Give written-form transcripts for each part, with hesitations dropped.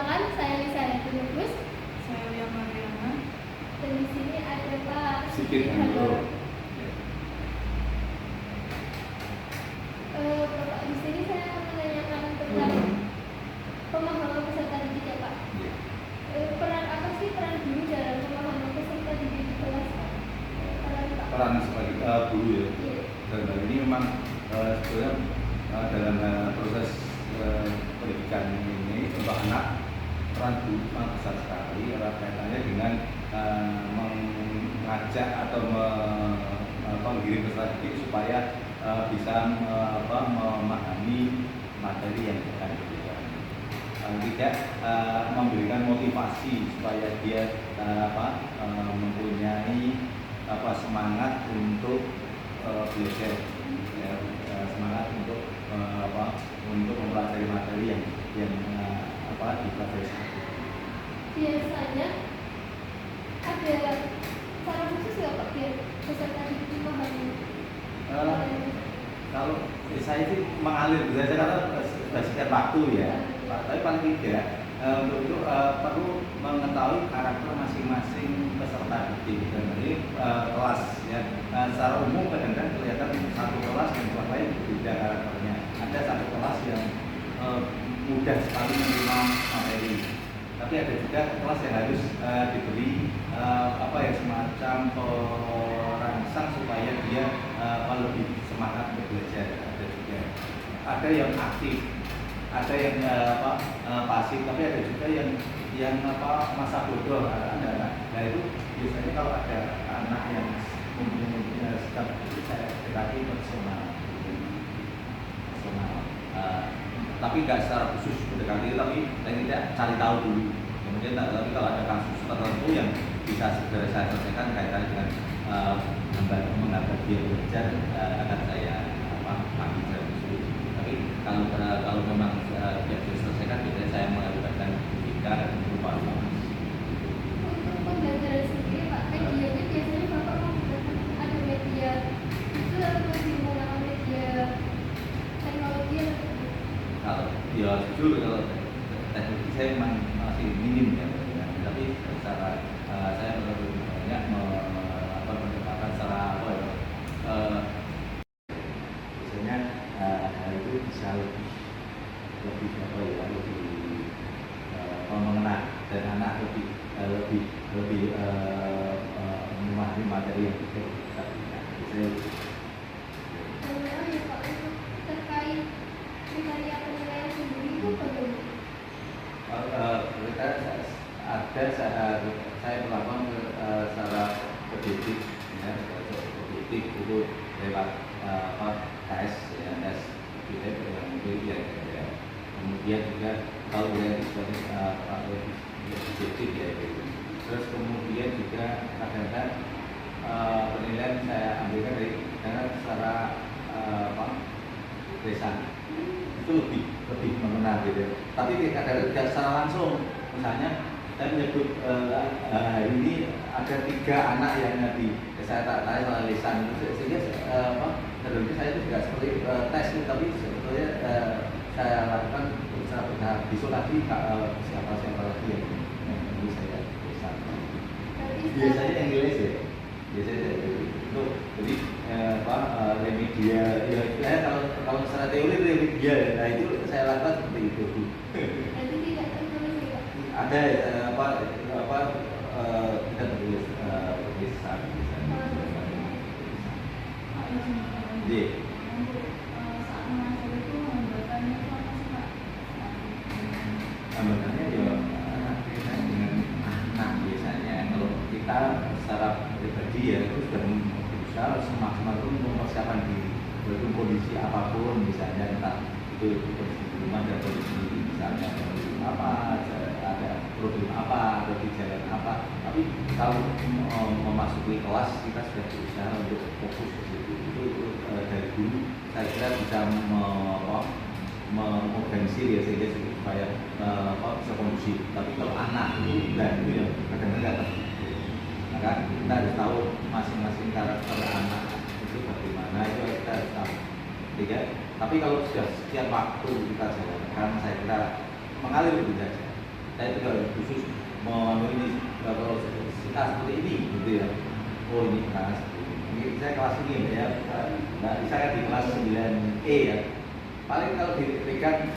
Perkenalkan, saya Lisa Lubus. Saya Lia Mariana. Dan di sini ada Pak Sigit Handoko. Bapak, di sini saya menanyakan tentang pemahaman peserta didik ya Pak. Peran apa sih peran guru dalam pemahaman peserta didik di kelas Pak? Peran sebagai guru ya. Iya. Dan hal ini memang sebetulnya dalam proses pendidikan ini untuk anak, peran guru sangat besar sekali erat kaitannya dengan mengajak atau menggiring peserta didik supaya bisa memahami materi yang akan diberikan. Tidak memberikan motivasi supaya dia mempunyai semangat untuk belajar, ya, semangat untuk mempelajari materi yang dipelajari. Biasanya ada cara khusus nggak Pak biar peserta didik memahami? Kalau saya itu mengalir belajar karena berdasarkan waktu ya, tapi paling tidak untuk itu perlu mengetahui karakter masing-masing peserta didik. Dan ini kelas ya, secara umum kadang-kadang kelihatan satu kelas yang kelas lain berbeda karakternya. Ada satu kelas yang mudah sekali menerima materi, tapi ada juga kelas yang harus diberi semacam perangsang supaya dia lebih semangat untuk belajar. Ada juga ada yang aktif, ada yang pasif, tapi ada juga yang masa bodoh anak-anak. Nah itu biasanya kalau ada anak yang mempunyai sikap itu saya dekati personal, tapi nggak secara khusus mendekati, tapi tidak cari tahu dulu. Kemudian tapi kalau ada kasus tertentu yang bisa segera saya selesaikan kaitannya dengan menghambat dia belajar, akan saya panggil saya khusus. Tapi kalau memang tidak bisa diselesaikan, biasanya saya mengajukan pendidikan berupa Untuk pembelajaran sendiri Pak, medianya biasanya Bapak menggunakan ada media itu atau menggunakan media teknologi atau kalau ya jujur kalau teknologi saya memang masih minim ya, tapi secara saya lebih banyak pendekatan secara biasanya hal itu bisa lebih mengena dan anak lebih memahami materi yang kita berikan. ya Pak, untuk terkait kriteria penilaian sendiri itu bagaimana? Saya melakukan secara objektif, ya, objektif itu lewat tes, ya, tes ya. Kemudian juga kalau yang objektif ya, gitu. Terus kemudian juga kadang-kadang penilaian saya ambilkan karena secara tulisan itu lebih mengenal gitu. Tapi kadang-kadang tidak secara langsung. Misalnya saya menyebut hari ini ada 3 anak yang saya tak tanya soal lisan, sehingga tentunya saya itu juga seperti tes, tapi sebetulnya saya lakukan secara bertahap. Besok lagi siapa lagi yang ini saya lisan. Biasanya yang Inggris ya, biasanya itu jadi remedial ya, kalau secara teori remedial, nah itu saya lakukan seperti itu. Nanti tidak tertulis ya Pak? Ada kita tulis tulisan. Jadi Saat mengajar itu hambatannya itu apa sih Pak? hambatannya ya dengan anak biasanya. Kalau kita secara pribadi ya itu sudah berusaha semaksimal itu mempersiapkan diri, walaupun kondisi apapun, misalnya entah itu kondisi di rumah dan kondisi misalnya ada problem apa, ada jalan apa, tapi kalau memasuki kelas kita sudah berusaha untuk fokus ke situ. Itu dari dulu saya kira bisa mengorganisir ya, sehingga supaya bisa kondusif. Tapi kalau anak itu dan itu yang kadang-kadang maka kita harus tahu masing-masing karakter anak itu bagaimana, itu kita harus tahu. Tapi kalau sudah setiap waktu kita jalankan, saya kira mengalir begitu saja. saya juga harus khusus memenuhi kalau seperti ini gitu ya. Oh ini kelas ini saya kelas ini ya, nah saya di kelas 9E ya. Paling kalau diberikan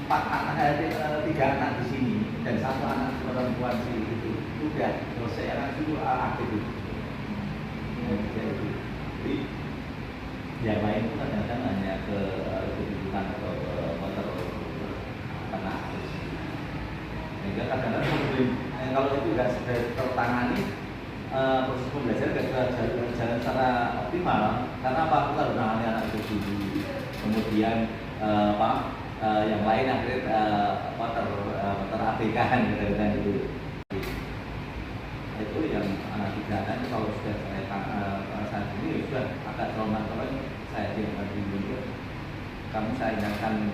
3 anak di sini dan 1 anak perempuan sih itu sudah selesai, anak itu aktif itu. Jadi yang lain itu kadang-kadang hanya ke kebutuhan atau ke motor karena sehingga kadang-kadang kalau itu tidak sudah tertangani, proses pembelajaran tidak jalan secara optimal. Karena apa? Kita harus menangani anak itu dulu, kemudian yang lain akhirnya terabaikan kadang-kadang itu. Itu yang anak 3 kan kalau sudah saya saat ini sudah agak trauma, kalau saya dianggap dulu kamu saya ingatkan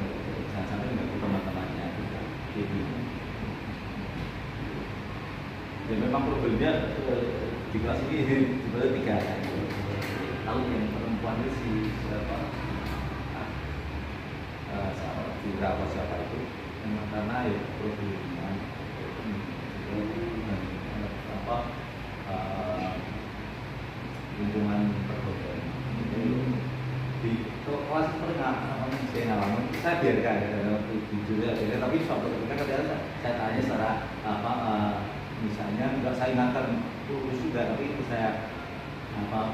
jangan sampai mengganggu teman-temannya gitu. Ya memang problemnya di kelas ini sebenarnya 3 tahu yang perempuan itu si siapa siapa itu memang karena ya problemnya lingkungan pergaulan di kelas pernah saya ngalamin, saya biarkan jujur ya, tapi suatu ketika saya tanya secara misalnya enggak saya ingatkan lulus juga, tapi itu saya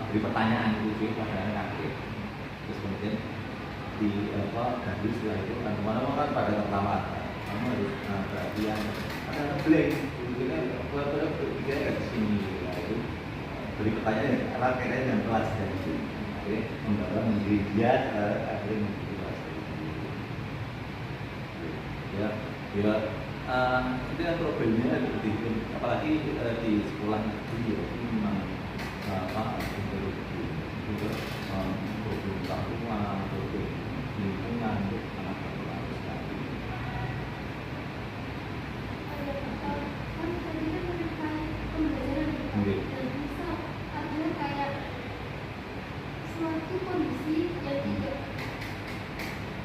beri pertanyaan itu pada kaget, terus kemudian di ganti setelah itu kan kemana-mana kan pada tertawa, kamu harus perhatian ada blank buat berpikir ke sini itu beri pertanyaan karena kayaknya yang kelas dari itu akhirnya membawa menjadi dia akhirnya menjadi kelas ya itu kan problemnya seperti itu, apalagi di sekolah negeri ya itu memang untuk problem tanggungan, problem lingkungan untuk anak-anak sekali. Suatu kondisi yang tidak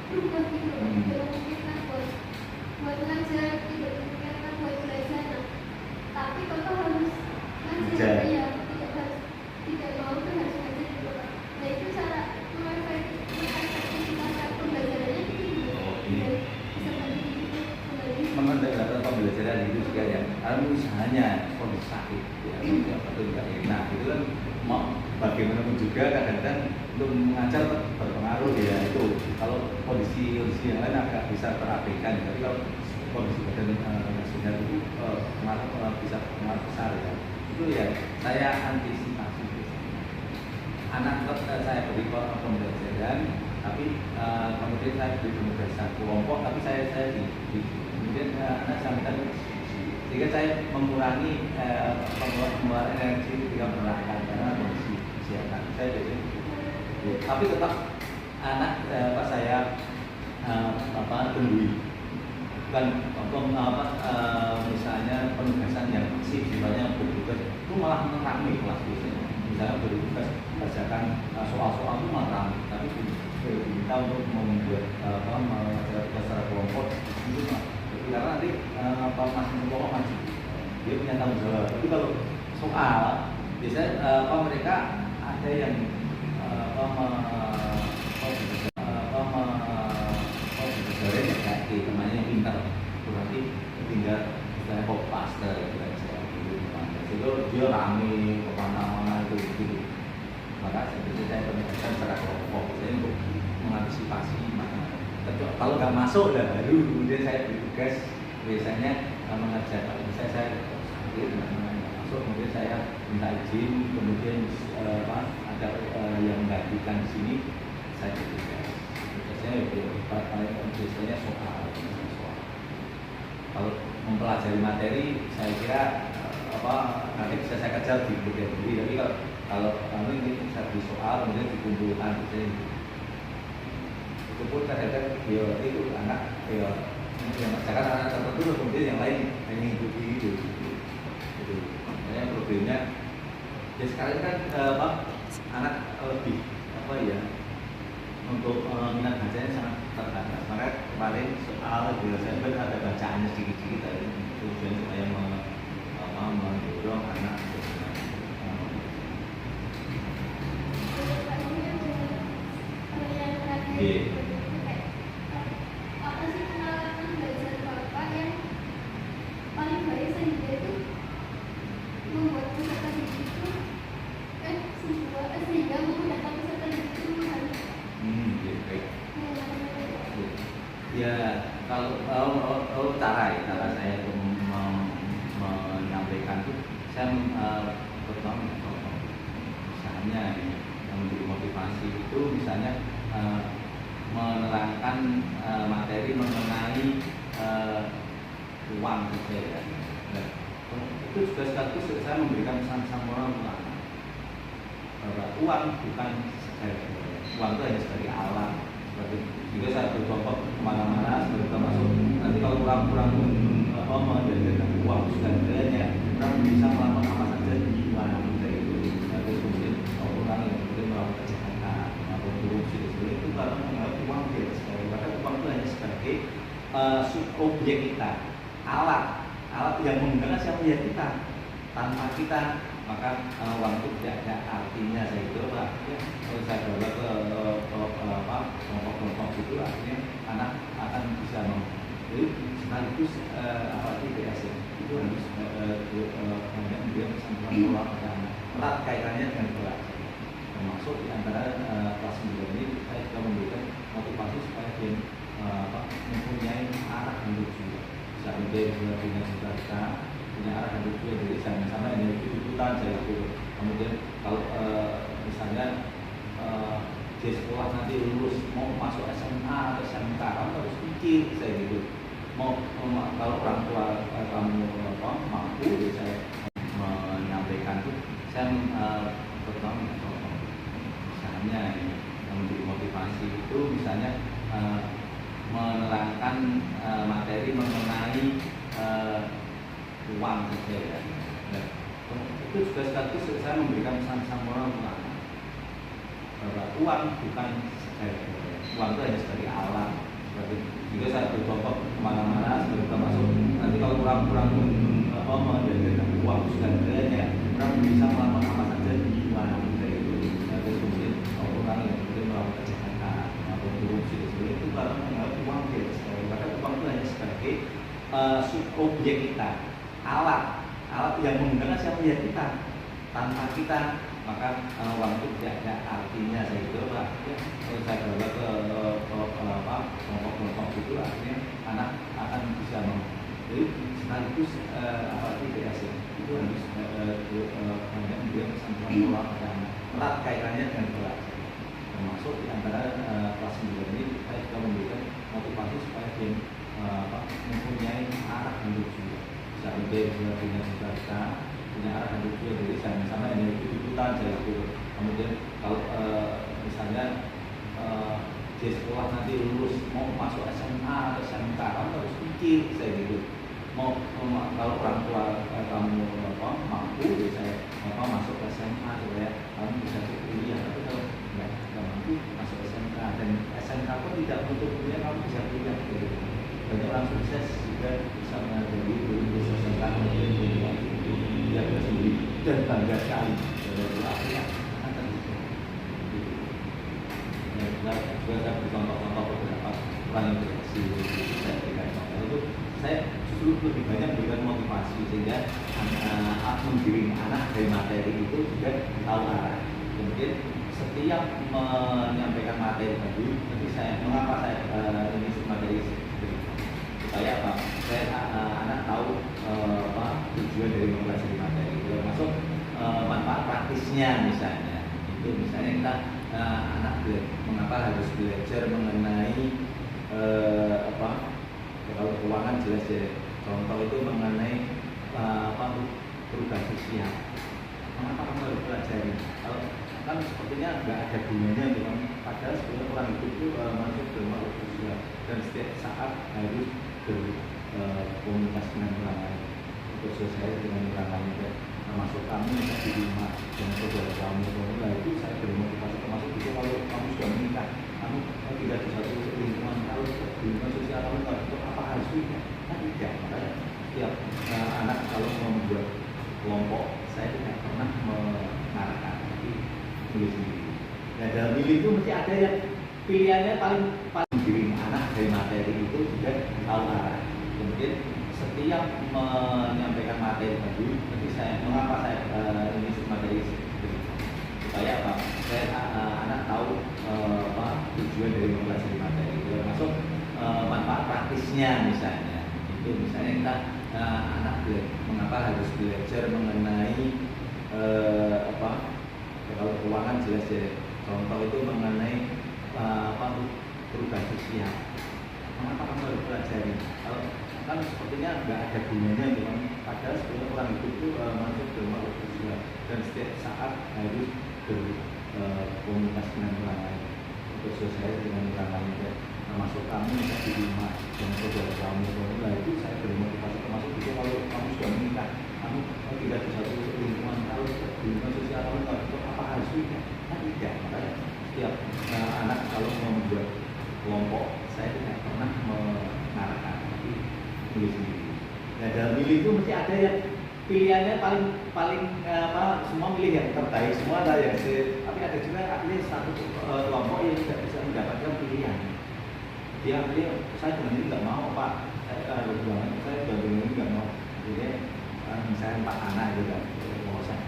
berubah gitu, tidak memungkinkan buat ngajar, tidak memungkinkan buat belajar. Tapi kalau harus ngajar, ya tidak mau tuh harus ngajar gitu. Nah itu cara mengefektifkan pembelajarannya itu bisa mengendalikan pembelajaran itu juga ya, kalau misalnya kondisi sakit ya, atau tidak enak itu kan mau bagaimanapun juga kadang-kadang untuk mengajar berpengaruh ya itu. Kalau kondisi yang lain agak bisa terabaikan, tapi kalau kondisi badan nasional itu bisa pengaruh besar ya. Itu ya saya antisipasi anak saya beri pembelajaran, tapi kemudian saya beri pembelajaran kelompok, tapi saya kemudian anak sampaikan sehingga saya mengurangi pengeluaran energi ketika menerangkan karena kondisi kesehatan saya jadi tapi tetap anak saya tungguin bukan misalnya penugasan yang sifatnya bertugas itu malah mengurangi kelas biasanya, misalnya bertugas kerjakan soal-soal itu malah rame, tapi diminta untuk membuat mengajar secara kelompok itu karena nanti masing-masing kelompok masih dia punya tanggung jawab. Tapi kalau soal biasanya mereka ada yang sebenarnya kayak temannya yang pintar, berarti tinggal misalnya pop pastor itu dia rame kemana-mana itu gitu. Maka saya pendekatan secara kelompok saya untuk mengantisipasi kalau nggak masuk lah baru kemudian saya beri tugas biasanya mengerjakan misalnya saya sakit nggak masuk, kemudian saya minta izin, kemudian ada yang menggantikan di sini saya beri tugas. Biasanya soal. Kalau mempelajari materi saya kira nanti bisa saya kejar di bagian diri, tapi kalau ini saya beri soal kemudian dikumpulkan itu pun kadang-kadang itu anak yang mengerjakan anak tertentu kemudian yang lain hanya ikuti itu. Makanya problemnya ya sekarang kan anak lebih untuk minat bacanya sangat terbatas. Maka kemarin soal saya ada bacaannya sedikit-sedikit tadi tujuan supaya mendorong anak Iya. Apa sih pengalaman belajar Bapak yang paling baik sehingga itu membuat peserta didik itu sehingga menggunakan peserta didik itu memahami Iya, baik. pengalaman Ya kalau cara saya untuk menyampaikan itu saya pertama misalnya yang menjadi motivasi itu misalnya menerangkan materi mengenai uang saja ya. Nah, itu juga sekaligus saya memberikan pesan-pesan moral untuk anak bahwa uang bukan sebagai uang itu hanya sebagai alat seperti juga saya bercontoh kemana-mana seperti termasuk nanti kalau kurang menjadikan uang segalanya orang bisa melakukan apa saja di uang dari itu terus kemudian orang yang kemudian melakukan kejahatan atau korupsi dan sebagainya itu karena menganggap uang tidak sebagai bahkan uang itu hanya sebagai subobjek kita alat yang menggunakan siapa ya kita tanpa kita maka uang itu tidak ada artinya saya kira Pak ya kalau saya bawa ke kelompok-kelompok itu artinya anak akan bisa jadi sekaligus apalagi BS itu harus banyak dia pesan-pesan moral pada anak erat kaitannya dengan belajar termasuk di antara kelas 9 ini saya juga memberikan motivasi supaya dia mempunyai arah yang tujuan bisa dia punya cita-cita punya arah yang tujuan jadi jangan sampai hanya ikut-ikutan saya itu kemudian kalau misalnya di sekolah nanti lulus mau masuk SMA atau SMK kamu harus pikir saya gitu mau kalau orang tua kamu mampu jadi saya menyampaikan itu saya pertama misalnya yang menjadi motivasi itu misalnya menerangkan materi mengenai uang saja ya. Nah, itu juga sekaligus saya memberikan pesan-pesan moral untuk anak bahwa uang bukan sebagai uang itu hanya sebagai alat seperti juga saya bercontoh kemana-mana seperti termasuk nanti kalau kurang menjadikan uang segalanya orang bisa melakukan apa saja di uang dari itu terus kemudian orang yang kemudian melakukan kejahatan atau korupsi dan sebagainya itu karena menganggap uang tidak sebagai bahkan uang itu hanya sebagai subobjek kita alat yang menggunakan siapa ya kita tanpa kita maka uang itu tidak ada artinya saya kira Pak ya kalau saya bawa ke kelompok-kelompok itu artinya anak akan bisa jadi sekaligus apalagi BS itu harus banyak dia pesan-pesan moral pada anak erat kaitannya dengan belajar termasuk di antara kelas 9 ini saya juga memberikan motivasi supaya dia mempunyai arah yang tujuan bisa dia punya cita-cita punya arah yang tujuan jadi jangan sampai hanya ikut-ikutan saya itu kemudian kalau misalnya di sekolah nanti lulus mau masuk SMA atau SMK kamu harus pikir saya gitu mau kalau orang tua kamu mampu jadi saya masuk ke SMA supaya kamu bisa kuliah tapi kalau nggak mampu masuk SMK dan SMK pun tidak untuk kuliah kamu bisa kuliah gitu. Banyak orang sukses juga bisa menjadi guru SMK kemudian kuliah dia bisa sendiri dan bangga sekali dari itu akhirnya akan gitu. Juga saya bercontoh-contoh beberapa orang yang berhasil saya berikan contoh itu saya justru lebih banyak memberikan motivasi sehingga menggiring anak dari materi itu juga tahu arah kemudian setiap menyampaikan materi tadi nanti saya mengapa saya ini materi supaya apa saya anak tahu tujuan dari mempelajari materi itu termasuk manfaat praktisnya misalnya itu misalnya kita anak mengapa harus belajar mengenai kalau keuangan jelas ya contoh itu mengenai perubahan sosial mengapa kamu harus pelajari kalau kan sepertinya nggak ada gunanya gitu padahal sebenarnya orang itu masuk ke makhluk sosial dan setiap saat harus berkomunikasi dengan orang lain bersosialisasi dengan orang lain termasuk kami yang di rumah dengan saudara kamu nah itu saya bermotivasi termasuk itu kalau kamu sudah menikah kamu tidak di satu lingkungan kalau lingkungan sosial weekend? Kan tidak. Makanya setiap anak kalau membuat kelompok, saya tidak pernah mengarahkan, tapi milih sendiri. Nah dalam milih itu mesti ada yang pilihannya paling giring anak dari materi itu juga tahu arah. Kemudian setiap menyampaikan materi tadi, nanti mengapa saya ini materi supaya apa? Saya anak tahu apa tujuan dari mempelajari materi, termasuk manfaat praktisnya misalnya. Itu misalnya kita anak mengapa harus belajar mengenai apa? Kalau keuangan jelas ya. Contoh itu mengenai apa perubahan sosial. Mengapa kamu harus pelajari? Kalau kan sepertinya nggak ada gunanya, cuman padahal sebenarnya orang itu masuk ke makhluk sosial dan setiap saat harus berkomunikasi dengan orang lain, bersosialisasi dengan orang lain, termasuk kamu bisa di rumah dengan saudara kamu. Nah itu saya bermotivasi, termasuk itu kalau kamu sudah menikah, kamu tidak di satu lingkungan, kalau di lingkungan sosial kamu nggak itu apa harus nikah? Kan tidak. Makanya setiap anak kalau membuat kelompok, saya tidak pernah mengarahkan, tapi milih sendiri. Nah dalam milih itu mesti ada yang pilihannya paling apa, semua milih yang terbaik semua ada yang tapi ada juga artinya satu kelompok yang tidak bisa mendapatkan pilihan. Dia pilih saya dengan ini nggak mau pak, saya dengan ini nggak mau. Jadi misalnya 4 anak itu kan mau saya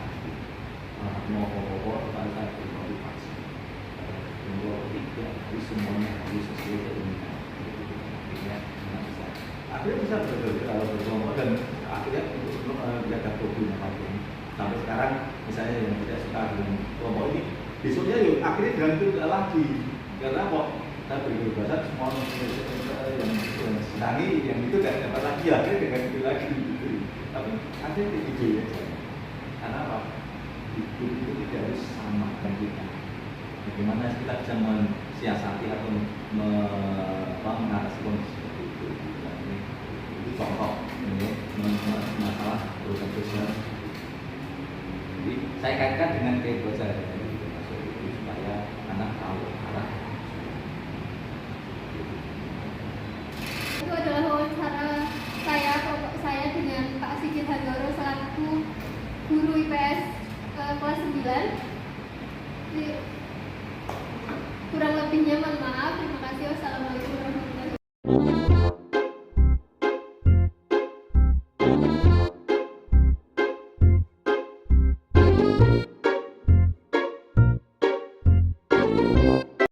mau pokok saya bermotivasi. Untuk tidak harus semuanya harus sesuai dengan akhirnya bisa. Akhirnya bisa kalau berkelompok dan akhirnya untuk menjaga problem apapun. Sampai sekarang misalnya yang tidak suka dengan kelompok ini, besoknya yuk akhirnya ganti lagi. Karena kok kita beri kebebasan semua yang senangi yang itu tidak dapat lagi akhirnya ganti lagi. Tapi akhirnya itu aja. Karena apa? Hidup itu tidak harus sama dengan kita. Bagaimana kita bisa mensiasati atau mengatasi kondisi seperti itu. Itu contoh masalah perubahan sosial. Jadi saya kaitkan dengan kebebasan